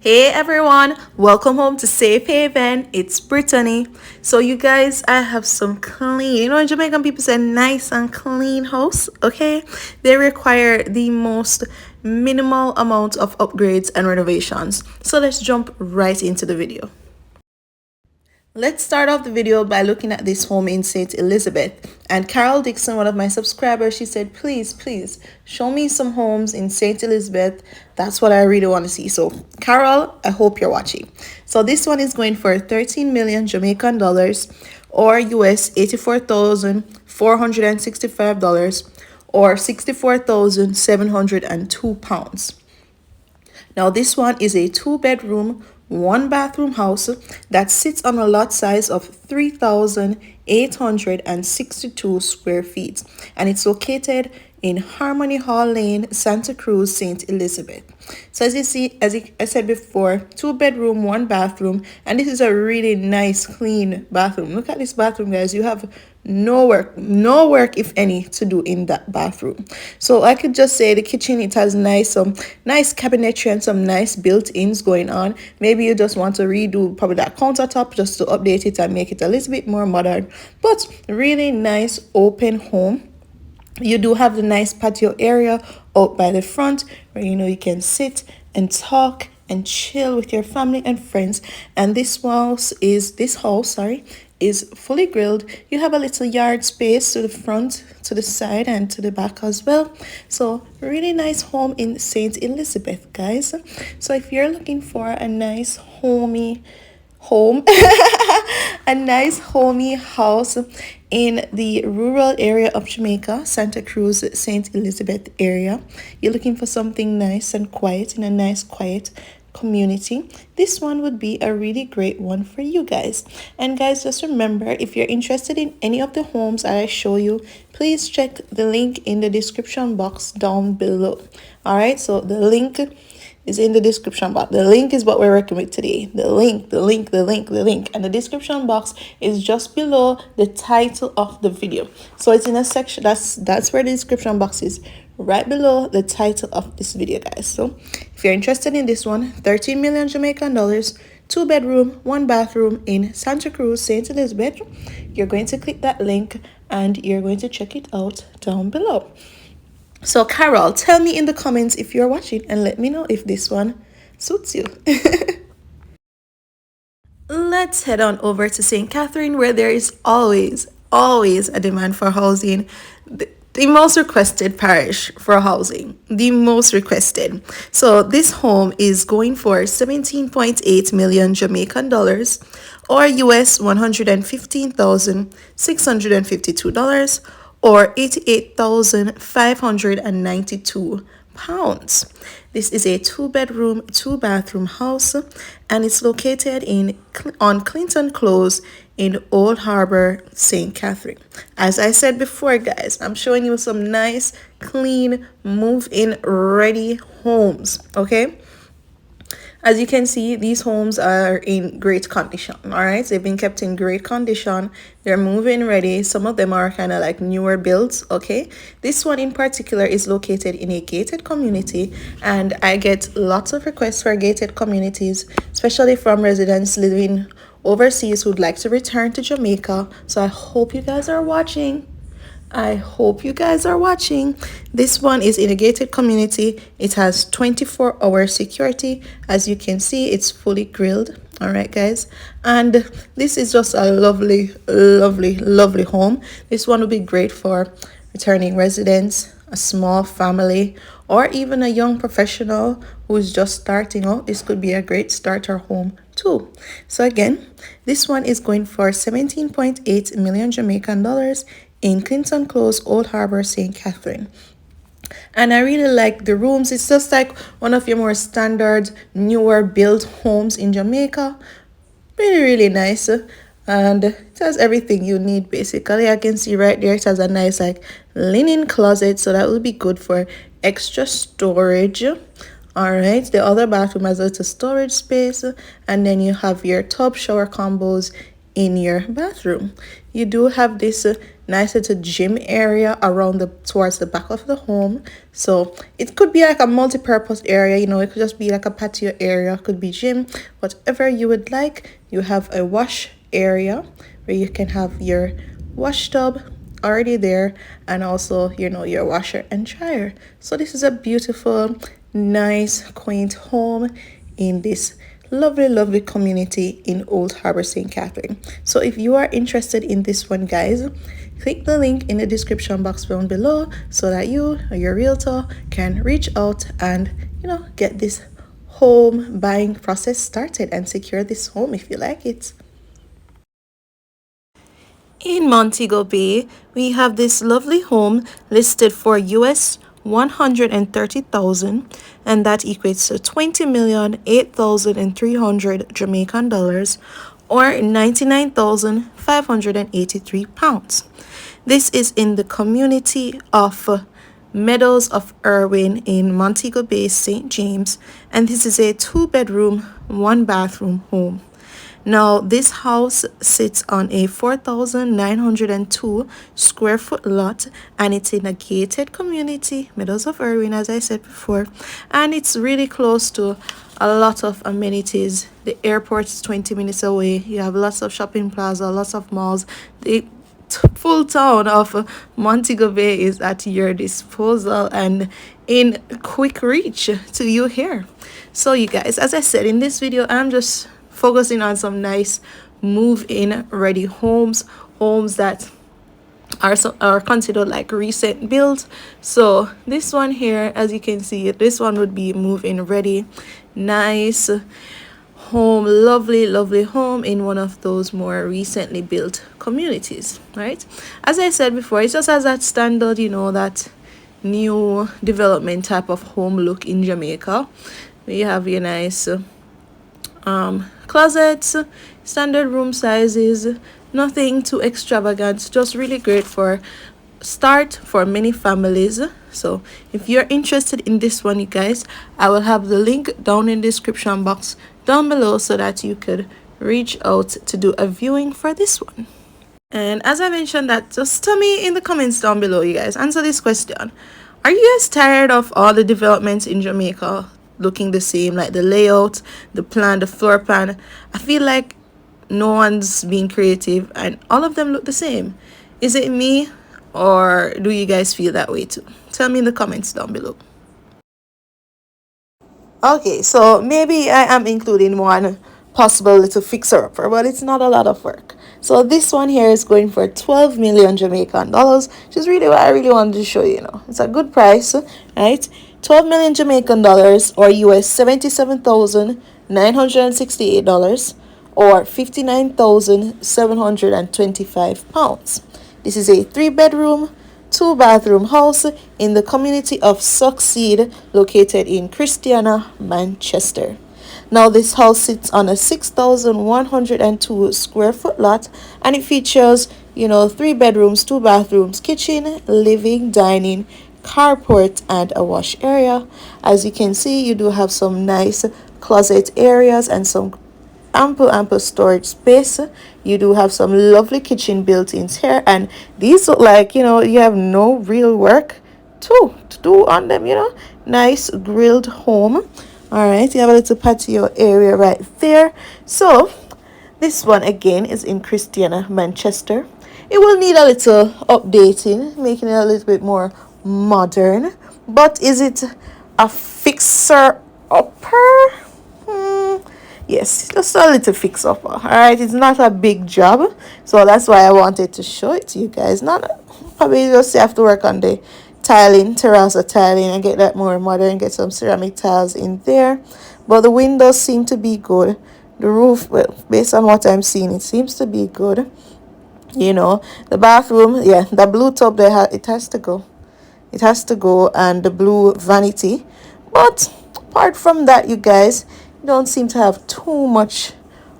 Hey everyone, welcome home to Safe Haven. It's Brittany. So you guys, I have some clean, Jamaican people say nice and clean house, okay? They require the most minimal amount of upgrades and renovations. So let's jump right into the video. Let's start off the video by looking at this home in St. Elizabeth. And Carol Dixon, one of my subscribers, she said, please show me some homes in St. Elizabeth. That's what I really want to see. So Carol, I hope you're watching. So this one is going for 13 million Jamaican dollars or US $84,465 or 64,702 pounds. Now this one is a 2-bedroom, 1-bathroom house that sits on a lot size of 3,862 square feet, and it's located in Harmony Hall Lane, Santa Cruz, St. Elizabeth. So as you see, I said before, 2-bedroom, 1-bathroom, and this is a really nice, clean bathroom. Look at this bathroom, guys. You have no work if any to do in that bathroom. So I could just say the kitchen, it has some nice cabinetry and some nice built-ins going on. Maybe you just want to redo probably that countertop just to update it and make it a little bit more modern, but really nice open home. You do have the nice patio area out by the front where you can sit and talk and chill with your family and friends. And this house is fully grilled. You have a little yard space to the front, to the side, and to the back as well. So really nice home in St. Elizabeth, guys. So if you're looking for a nice homey home a nice homey house in the rural area of Jamaica, Santa Cruz, St. Elizabeth area, you're looking for something nice and quiet in a nice quiet community, this one would be a really great one for you guys. And guys, just remember, if you're interested in any of the homes I show you, please check the link in the description box down below. All right, so the link is in the description box. The link is what we're working with today. The link. And the description box is just below the title of the video. So it's in a section, that's where the description box is, right below the title of this video, guys. So if you're interested in this one, 13 million Jamaican dollars, 2-bedroom, 1-bathroom in Santa Cruz, St. Elizabeth, you're going to click that link and you're going to check it out down below. So Carol, tell me in the comments if you're watching and let me know if this one suits you. Let's head on over to St. Catherine, where there is always a demand for housing. The most requested parish for housing, the most requested. So this home is going for 17.8 million Jamaican dollars or US $115,652 or 88,592 pounds. This is a 2-bedroom, 2-bathroom house, and it's located on Clinton Close in Old Harbour, St. Catherine. As I said before, guys, I'm showing you some nice, clean, move-in ready homes, okay? As you can see, these homes are in great condition, all right? They've been kept in great condition. They're move-in ready. Some of them are kind of like newer builds, okay? This one in particular is located in a gated community, and I get lots of requests for gated communities, especially from residents living overseas who'd like to return to Jamaica. So I hope you guys are watching. This one is in a gated community. It has 24-hour security. As you can see, it's fully grilled. All right, guys. And this is just a lovely home. This one would be great for returning residents, a small family, or even a young professional who's just starting out. This could be a great starter home too. So again, this one is going for 17.8 million Jamaican dollars in Clinton Close, Old Harbour, St. Catherine. And I really like the rooms. It's just like one of your more standard, newer built homes in Jamaica. Really nice. And it has everything you need, basically. I can see right there it has a nice like linen closet, so that will be good for extra storage. All right, the other bathroom has a little storage space, and then you have your tub shower combos in your bathroom. You do have this nice little gym area around the towards the back of the home. So it could be like a multi-purpose area, you know, it could just be like a patio area, could be gym, whatever you would like. You have a wash area where you can have your wash tub already there, and also, you know, your washer and dryer. So this is a beautiful, nice, quaint home in this lovely community in Old Harbour, St. Catherine. So if you are interested in this one, guys, click the link in the description box down below so that you or your realtor can reach out and, you know, get this home buying process started and secure this home if you like it. In Montego Bay, we have this lovely home listed for US 130,000, and that equates to 20,008,300 Jamaican dollars, or 99,583 pounds. This is in the community of Meadows of Irwin in Montego Bay, St. James, and this is a 2-bedroom, 1-bathroom home. Now, this house sits on a 4,902 square foot lot, and it's in a gated community, Meadows of Irwin, as I said before, and it's really close to a lot of amenities. The airport is 20 minutes away. You have lots of shopping plaza, lots of malls. The full town of Montego Bay is at your disposal and in quick reach to you here. So you guys, as I said in this video, I'm just focusing on some nice move-in ready homes that are considered like recent built. So this one here, as you can see, this one would be move-in ready. Nice home, lovely home in one of those more recently built communities, right? As I said before, it just has that standard, you know, that new development type of home look in Jamaica. We have your nice closets, standard room sizes, nothing too extravagant, just really great for start for many families. So if you're interested in this one, you guys, I will have the link down in the description box down below so that you could reach out to do a viewing for this one. And as I mentioned, that just tell me in the comments down below, you guys, answer this question: are you guys tired of all the developments in Jamaica looking the same, like the layout, the plan, the floor plan? I feel like no one's being creative and all of them look the same. Is it me, or do you guys feel that way too? Tell me in the comments down below. Okay, so maybe I am including one possible little fixer upper, but it's not a lot of work. So this one here is going for 12 million Jamaican dollars, which is really what I really wanted to show you. You know, it's a good price, right? 12 million Jamaican dollars, or US $77,968, or 59,725 pounds. This is a 3-bedroom, 2-bathroom house in the community of Succeed, located in Christiana, Manchester. Now, this house sits on a 6,102 square foot lot, and it features, you know, 3 bedrooms, 2 bathrooms, kitchen, living, dining, carport, and a wash area. As you can see, you do have some nice closet areas and some ample storage space. You do have some lovely kitchen built-ins here, and these look like, you know, you have no real work to do on them, you know. Nice grilled home. All right, you have a little patio area right there. So this one again is in Christiana, Manchester. It will need a little updating, making it a little bit more modern, but is it a fixer upper? Yes, just a little fix up. All right, it's not a big job, so that's why I wanted to show it to you guys. Not probably just have to work on the tiling, terrazzo tiling, and get that more modern, get some ceramic tiles in there. But the windows seem to be good. The roof, well, based on what I'm seeing, it seems to be good. You know, the bathroom, yeah, the blue tub there, it has to go. It has to go, and the blue vanity. But apart from that, you guys don't seem to have too much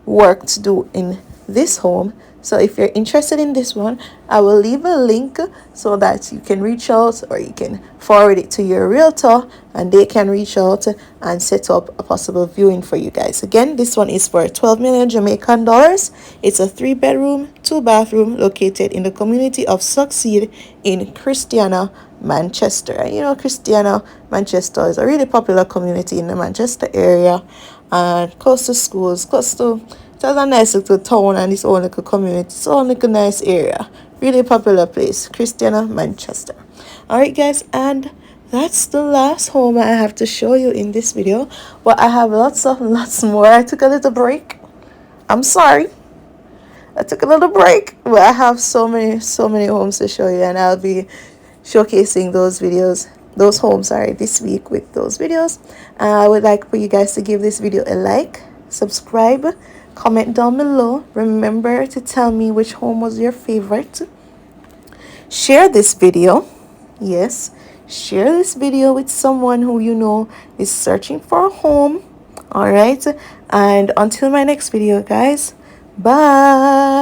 work to do in this home. So if you're interested in this one, I will leave a link so that you can reach out, or you can forward it to your realtor and they can reach out and set up a possible viewing for you guys. Again, this one is for 12 million Jamaican dollars. It's a 3-bedroom, 2-bathroom located in the community of Succeed in Christiana, Manchester. And you know, Christiana, Manchester is a really popular community in the Manchester area, and close to schools, close to, it has a nice little town and its own little community, its own little nice area. Really popular place, Christiana, Manchester. Alright guys, and that's the last home I have to show you in this video, but I have lots more. I took a little break. I'm sorry, I took a little break, but I have so many homes to show you, and I'll be showcasing those homes, this week with those videos. I would like for you guys to give this video a like, subscribe, comment down below. Remember to tell me which home was your favorite. Share this video. Yes, share this video with someone who you know is searching for a home. All right, and until my next video, guys, bye.